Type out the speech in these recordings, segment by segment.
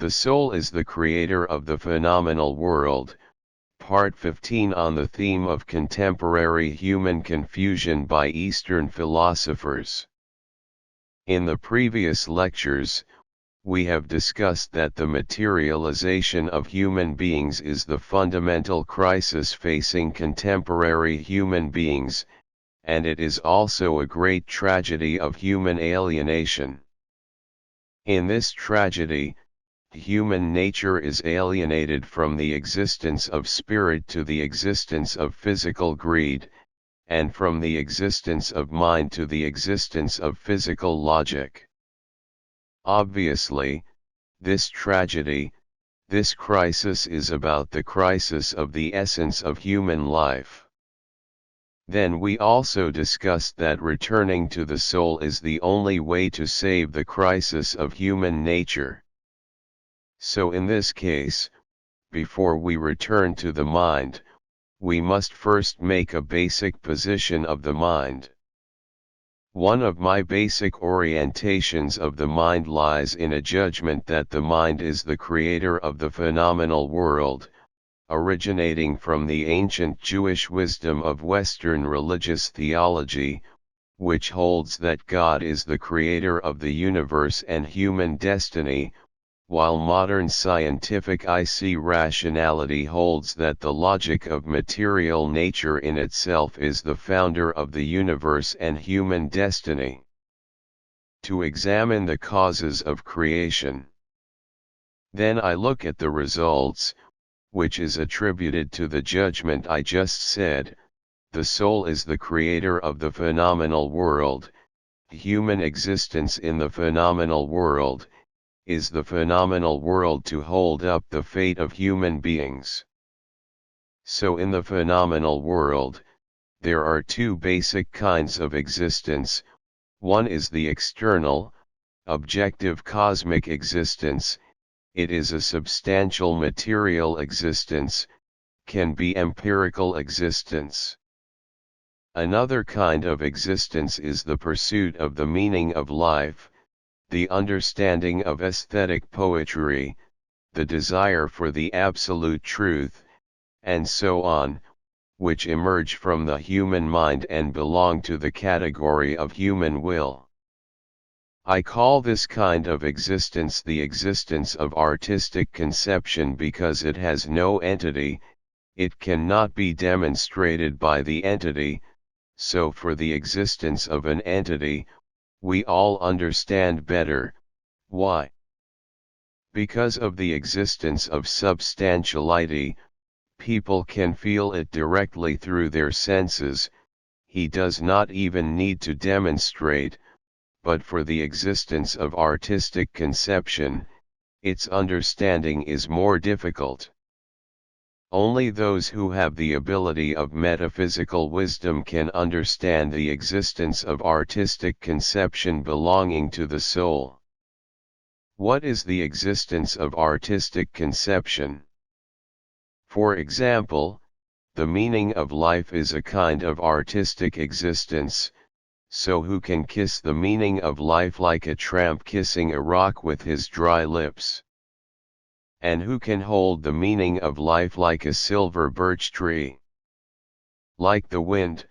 The soul is the creator of the phenomenal world. Part 15 on the theme of contemporary human confusion by Eastern philosophers. In the previous lectures, we have discussed that the materialization of human beings is the fundamental crisis facing contemporary human beings, and it is also a great tragedy of human alienation. In this tragedy, human nature is alienated from the existence of spirit to the existence of physical greed, and from the existence of mind to the existence of physical logic. Obviously, this tragedy, this crisis is about the crisis of the essence of human life. Then we also discussed that returning to the soul is the only way to save the crisis of human nature. So in this case, before we return to the mind, we must first make a basic position of the mind. One of my basic orientations of the mind lies in a judgment that the mind is the creator of the phenomenal world, originating from the ancient Jewish wisdom of Western religious theology, which holds that God is the creator of the universe and human destiny, while modern scientific rationality holds that the logic of material nature in itself is the founder of the universe and human destiny. To examine the causes of creation. Then I look at the results, which is attributed to the judgment I just said. The soul is the creator of the phenomenal world. Human existence in the phenomenal world is the phenomenal world to hold up the fate of human beings. So in the phenomenal world, there are two basic kinds of existence. One is the external, objective cosmic existence. It is a substantial material existence, can be empirical existence. Another kind of existence is the pursuit of the meaning of life, the understanding of aesthetic poetry, the desire for the absolute truth, and so on, which emerge from the human mind and belong to the category of human will. I call this kind of existence the existence of artistic conception because it has no entity, it cannot be demonstrated by the entity, so for the existence of an entity, we all understand better. Why? Because of the existence of substantiality, people can feel it directly through their senses. He does not even need to demonstrate, but for the existence of artistic conception, its understanding is more difficult. Only those who have the ability of metaphysical wisdom can understand the existence of artistic conception belonging to the soul. What is the existence of artistic conception? For example, the meaning of life is a kind of artistic existence, so who can kiss the meaning of life like a tramp kissing a rock with his dry lips? And who can hold the meaning of life like a silver birch tree? Like the wind,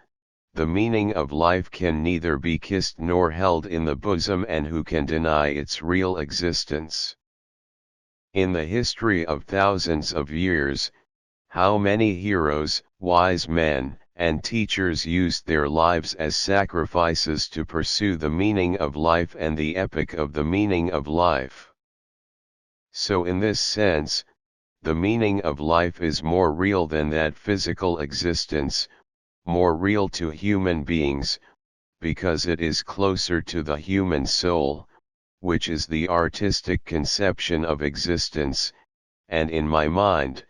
the meaning of life can neither be kissed nor held in the bosom, and who can deny its real existence? In the history of thousands of years, how many heroes, wise men, and teachers used their lives as sacrifices to pursue the meaning of life and the epic of the meaning of life. So in this sense, the meaning of life is more real than that physical existence, more real to human beings, because it is closer to the human soul, which is the artistic conception of existence, and in my mind,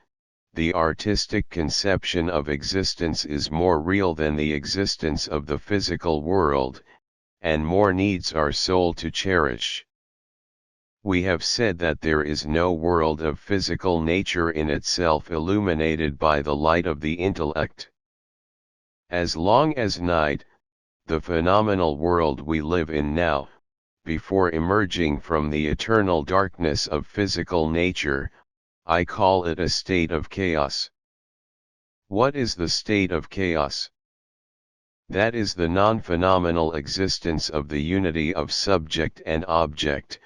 the artistic conception of existence is more real than the existence of the physical world, and more needs our soul to cherish. We have said that there is no world of physical nature in itself illuminated by the light of the intellect. As long as night, the phenomenal world we live in now, before emerging from the eternal darkness of physical nature, I call it a state of chaos. What is the state of chaos? That is the non-phenomenal existence of the unity of subject and object,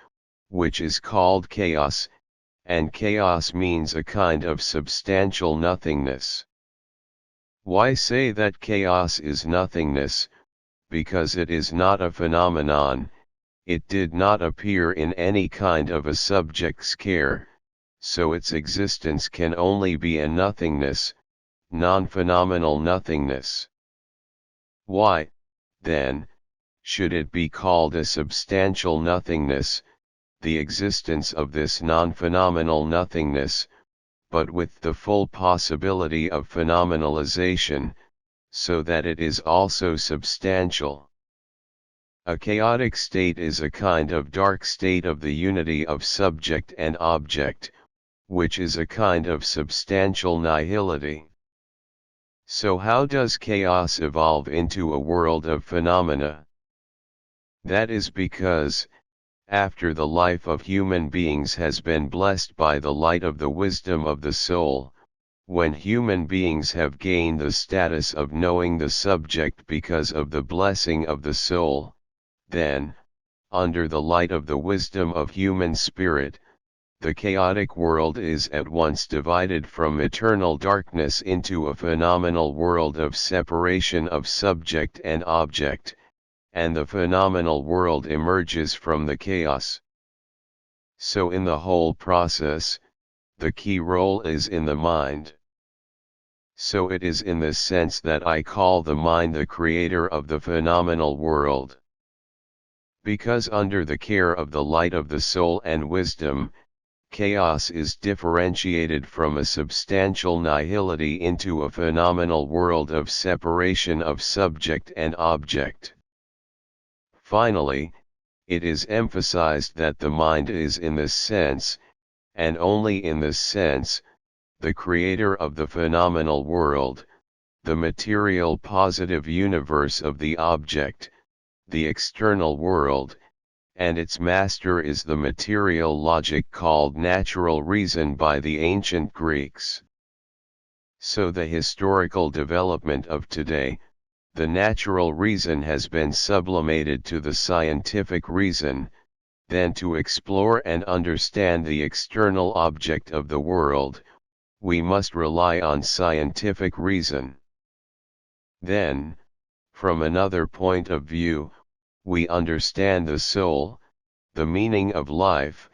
which is called chaos, and chaos means a kind of substantial nothingness. Why say that chaos is nothingness? Because it is not a phenomenon, it did not appear in any kind of a subject's care, so its existence can only be a nothingness, non-phenomenal nothingness. Why, then, should it be called a substantial nothingness, the existence of this non-phenomenal nothingness, but with the full possibility of phenomenalization, so that it is also substantial? A chaotic state is a kind of dark state of the unity of subject and object, which is a kind of substantial nihility. So how does chaos evolve into a world of phenomena? That is because, after the life of human beings has been blessed by the light of the wisdom of the soul, when human beings have gained the status of knowing the subject because of the blessing of the soul, then, under the light of the wisdom of human spirit, the chaotic world is at once divided from eternal darkness into a phenomenal world of separation of subject and object, and the phenomenal world emerges from the chaos. So in the whole process, the key role is in the mind. So it is in this sense that I call the mind the creator of the phenomenal world. Because under the care of the light of the soul and wisdom, chaos is differentiated from a substantial nihility into a phenomenal world of separation of subject and object. Finally, it is emphasized that the mind is in this sense, and only in this sense, the creator of the phenomenal world, the material positive universe of the object, the external world, and its master is the material logic called natural reason by the ancient Greeks. So the historical development of today, the natural reason has been sublimated to the scientific reason, then to explore and understand the external object of the world, we must rely on scientific reason. Then, from another point of view, we understand the soul, the meaning of life,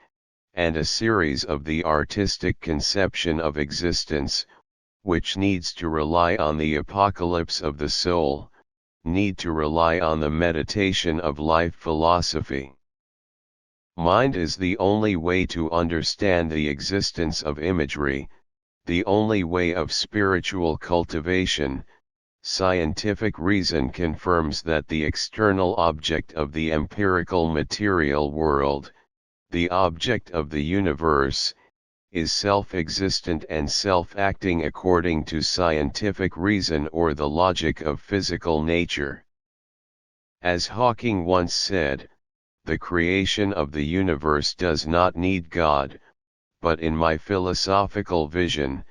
and a series of the artistic conception of existence, which needs to rely on the apocalypse of the soul, need to rely on the meditation of life philosophy. Mind is the only way to understand the existence of imagery, the only way of spiritual cultivation. Scientific reason confirms that the external object of the empirical material world, the object of the universe, is self-existent and self-acting according to scientific reason or the logic of physical nature. As Hawking once said, the creation of the universe does not need God, but in my philosophical vision,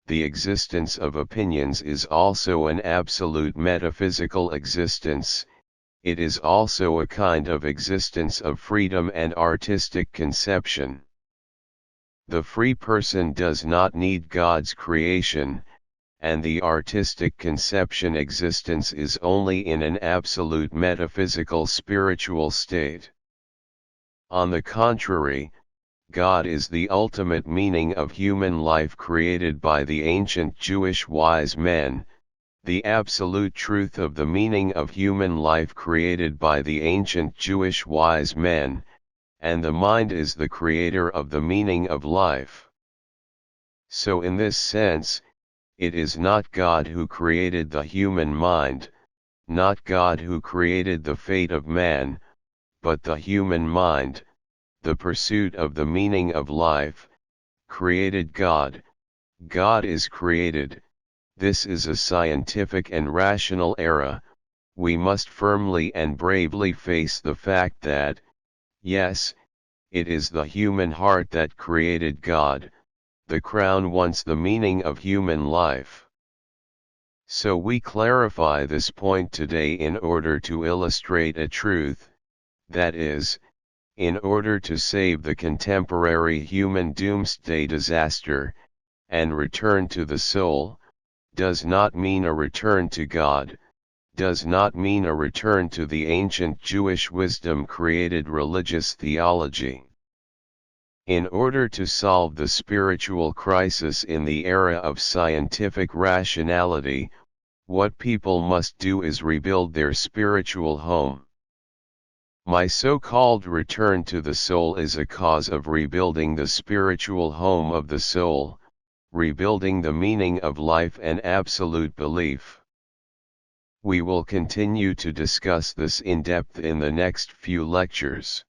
the existence of opinions is also an absolute metaphysical existence, it is also a kind of existence of freedom and artistic conception. The free person does not need God's creation, and the artistic conception existence is only in an absolute metaphysical spiritual state. On the contrary, God is the ultimate meaning of human life created by the ancient Jewish wise men, the absolute truth of the meaning of human life created by the ancient Jewish wise men, and the mind is the creator of the meaning of life. So in this sense, it is not God who created the human mind, not God who created the fate of man, but the human mind, the pursuit of the meaning of life, created God. God is created. This is a scientific and rational era. We must firmly and bravely face the fact that, Yes, it is the human heart that created God. The crown wants the meaning of human life. So we clarify this point today in order to illustrate a truth, that is, in order to save the contemporary human doomsday disaster, and return to the soul, does not mean a return to God, does not mean a return to the ancient Jewish wisdom-created religious theology. In order to solve the spiritual crisis in the era of scientific rationality, what people must do is rebuild their spiritual home. My so-called return to the soul is a cause of rebuilding the spiritual home of the soul, rebuilding the meaning of life and absolute belief. We will continue to discuss this in depth in the next few lectures.